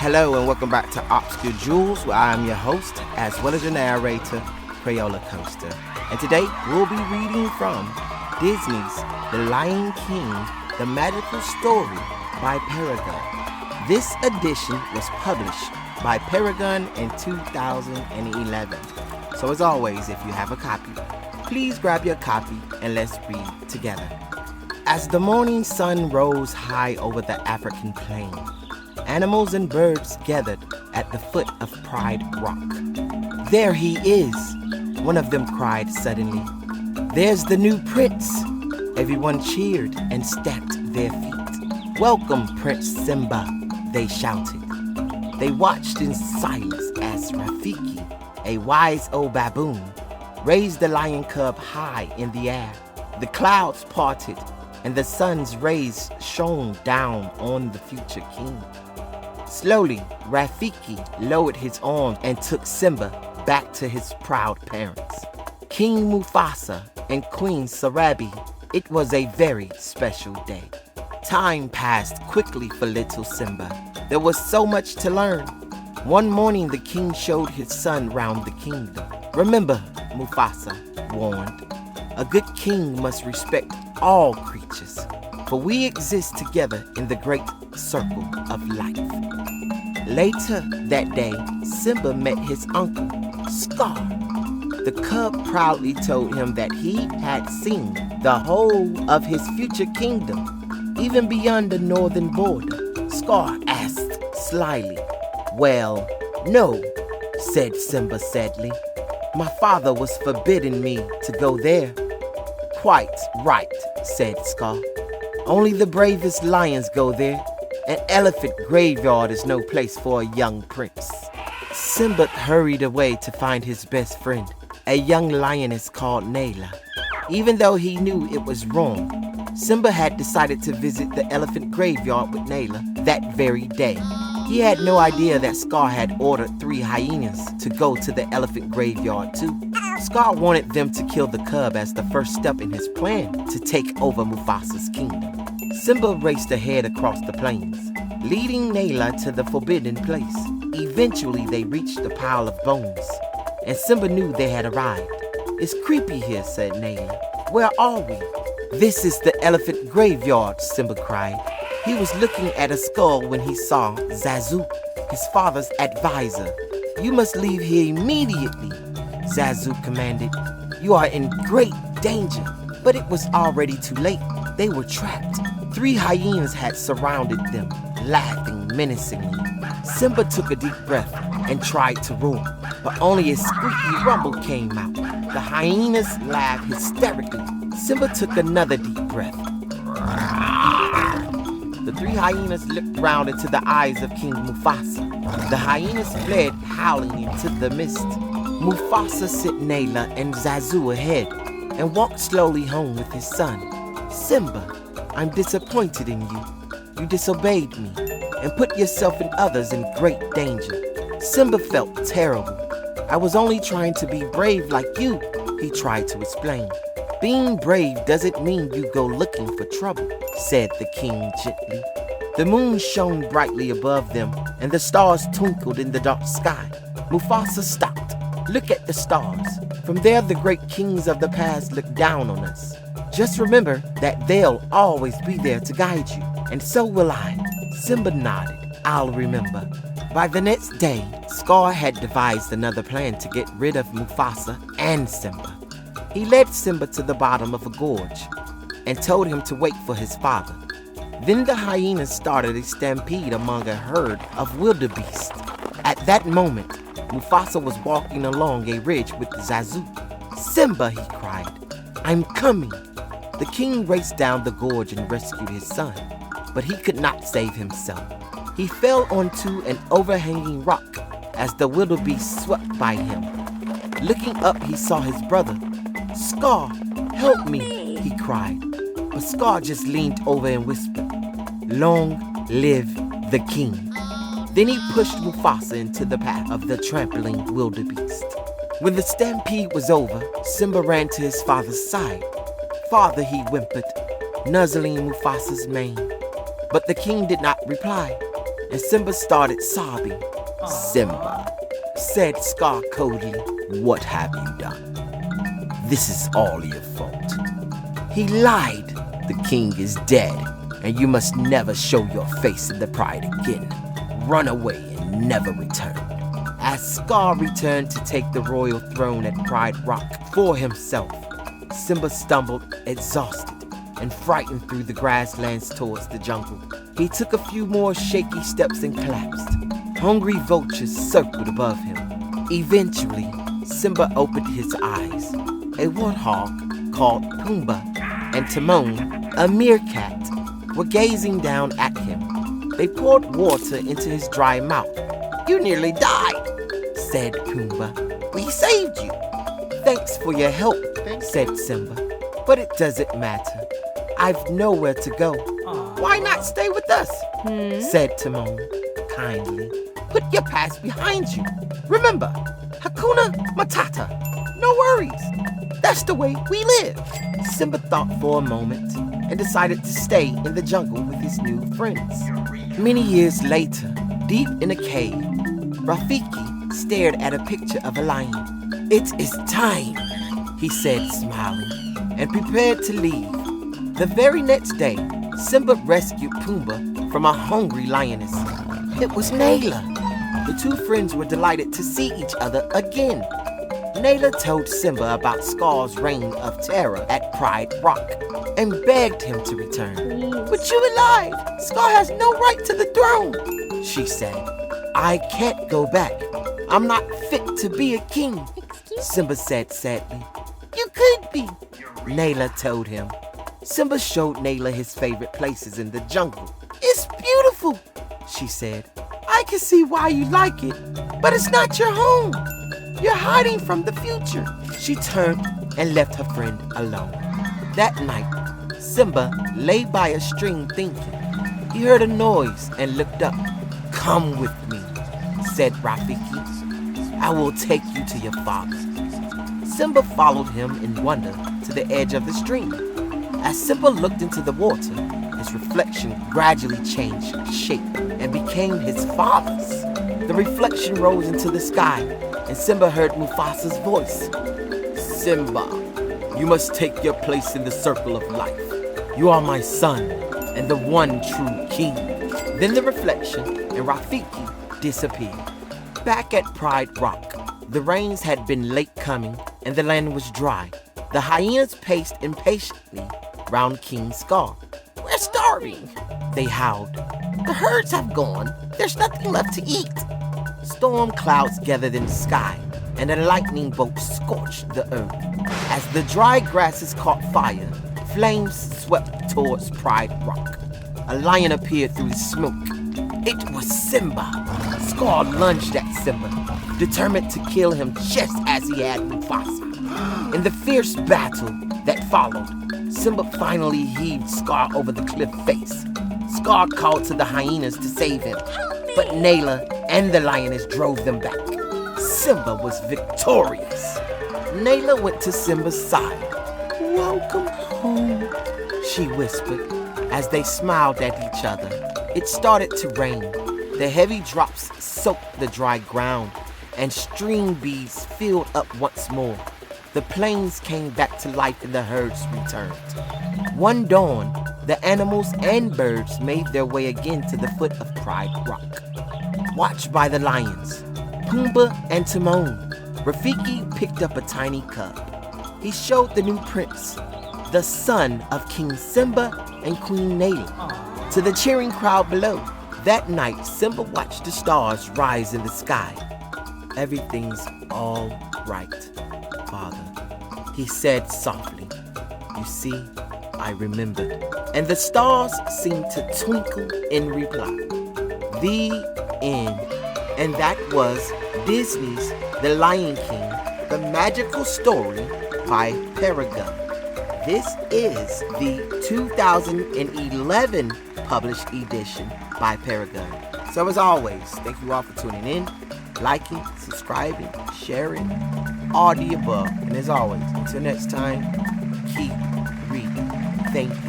Hello and welcome back to Obscure Jewels, where I am your host, as well as your narrator, Crayola Coaster. And today, we'll be reading from Disney's The Lion King, The Magical Story by Paragon. This edition was published by Paragon in 2011. So as always, if you have a copy, please grab your copy and let's read together. As the morning sun rose high over the African plain, animals and birds gathered at the foot of Pride Rock. "There he is," one of them cried suddenly. "There's the new prince." Everyone cheered and stamped their feet. "Welcome, Prince Simba," they shouted. They watched in silence as Rafiki, a wise old baboon, raised the lion cub high in the air. The clouds parted and the sun's rays shone down on the future king. Slowly, Rafiki lowered his arms and took Simba back to his proud parents, King Mufasa and Queen Sarabi. It was a very special day. Time passed quickly for little Simba. There was so much to learn. One morning, the king showed his son round the kingdom. "Remember," Mufasa warned, "a good king must respect all creatures, for we exist together in the great circle of life." Later that day, Simba met his uncle, Scar. The cub proudly told him that he had seen the whole of his future kingdom, even beyond the northern border. Scar asked slyly. "Well, no," said Simba sadly. "My father was forbidding me to go there." "Quite right," said Scar. "Only the bravest lions go there. An elephant graveyard is no place for a young prince." Simba hurried away to find his best friend, a young lioness called Nayla. Even though he knew it was wrong, Simba had decided to visit the elephant graveyard with Nayla that very day. He had no idea that Scar had ordered 3 hyenas to go to the elephant graveyard too. Scar wanted them to kill the cub as the first step in his plan to take over Mufasa's kingdom. Simba raced ahead across the plains, leading Nayla to the forbidden place. Eventually, they reached the pile of bones, and Simba knew they had arrived. "It's creepy here," said Nayla. "Where are we?" "This is the elephant graveyard," Simba cried. He was looking at a skull when he saw Zazu, his father's advisor. "You must leave here immediately," Zazu commanded. "You are in great danger." But it was already too late. They were trapped. 3 hyenas had surrounded them, laughing menacingly. Simba took a deep breath and tried to roar, but only a squeaky rumble came out. The hyenas laughed hysterically. Simba took another deep breath. The 3 hyenas looked round into the eyes of King Mufasa. The hyenas fled, howling into the mist. Mufasa sent Nayla and Zazu ahead and walked slowly home with his son. "Simba, I'm disappointed in you. You disobeyed me and put yourself and others in great danger." Simba felt terrible. "I was only trying to be brave like you," he tried to explain. "Being brave doesn't mean you go looking for trouble," said the king gently. The moon shone brightly above them, and the stars twinkled in the dark sky. Mufasa stopped. "Look at the stars. From there, the great kings of the past look down on us. Just remember that they'll always be there to guide you, and so will I." Simba nodded. "I'll remember." By the next day, Scar had devised another plan to get rid of Mufasa and Simba. He led Simba to the bottom of a gorge and told him to wait for his father. Then the hyenas started a stampede among a herd of wildebeest. At that moment, Mufasa was walking along a ridge with Zazu. "Simba," he cried, "I'm coming." The king raced down the gorge and rescued his son, but he could not save himself. He fell onto an overhanging rock as the wildebeest swept by him. Looking up, he saw his brother. "Scar, help me," he cried. But Scar just leaned over and whispered, "Long live the king." Then he pushed Mufasa into the path of the trampling wildebeest. When the stampede was over, Simba ran to his father's side. "Father," he whimpered, nuzzling Mufasa's mane. But the king did not reply. and Simba started sobbing. "Simba," said Scar coldly, "what have you done? This is all your fault." "He lied. The king is dead, and you must never show your face in the Pride again. Run away and never return." As Scar returned to take the royal throne at Pride Rock for himself, Simba stumbled, exhausted and frightened, through the grasslands towards the jungle. He took a few more shaky steps and collapsed. Hungry vultures circled above him. Eventually, Simba opened his eyes. A warthog called Pumbaa and Timon, a meerkat, were gazing down at him. They poured water into his dry mouth. "You nearly died," said Pumbaa. "We saved you." "Thanks for your help," said Simba. "But it doesn't matter. I've nowhere to go." "Why not stay with us?" said Timon kindly. "Put your past behind you. Remember, Hakuna Matata. No worries. That's the way we live." Simba thought for a moment and decided to stay in the jungle with his new friends. Many years later, deep in a cave, Rafiki stared at a picture of a lion. "It is time," he said, smiling, and prepared to leave. The very next day, Simba rescued Pumbaa from a hungry lioness. It was Nayla. The two friends were delighted to see each other again. Nayla told Simba about Scar's reign of terror at Pride Rock and begged him to return. "But you're alive! Scar has no right to the throne," she said. "I can't go back. I'm not fit to be a king," Simba said sadly. "You could be," Nayla told him. Simba showed Nayla his favorite places in the jungle. "It's beautiful," she said. "I can see why you like it, but it's not your home. You're hiding from the future." She turned and left her friend alone. That night, Simba lay by a stream thinking. He heard a noise and looked up. "Come with me," said Rafiki. "I will take you to your father." Simba followed him in wonder to the edge of the stream. As Simba looked into the water, his reflection gradually changed shape and became his father's. The reflection rose into the sky, and Simba heard Mufasa's voice. "Simba, you must take your place in the circle of life. You are my son and the one true king." Then the reflection and Rafiki disappeared. Back at Pride Rock, the rains had been late coming and the land was dry. The hyenas paced impatiently round King Scar. "We're starving," they howled. "The herds have gone. There's nothing left to eat." Storm clouds gathered in the sky, and a lightning bolt scorched the earth. As the dry grasses caught fire, flames swept towards Pride Rock. A lion appeared through the smoke. It was Simba. Scar lunged at Simba, determined to kill him just as he had Mufasa. In the fierce battle that followed, Simba finally heaved Scar over the cliff face. Scar called to the hyenas to save him, but Nayla and the lioness drove them back. Simba was victorious. Nayla went to Simba's side. "Welcome home," she whispered as they smiled at each other. It started to rain. The heavy drops soaked the dry ground, and stream beads filled up once more. The plains came back to life and the herds returned. One dawn, the animals and birds made their way again to the foot of Pride Rock. Watched by the lions, Pumbaa and Timon, Rafiki picked up a tiny cub. He showed the new prince, the son of King Simba and Queen Nayla, to the cheering crowd below. That night, Simba watched the stars rise in the sky. "Everything's all right, Father," he said softly. "You see, I remembered." And the stars seemed to twinkle in reply. The end. And that was Disney's The Lion King, the magical story by Paragon. This is the 2011 published edition by Paragon. So as always, thank you all for tuning in, liking, subscribing, sharing, all the above. And as always, until next time, keep reading. Thank you.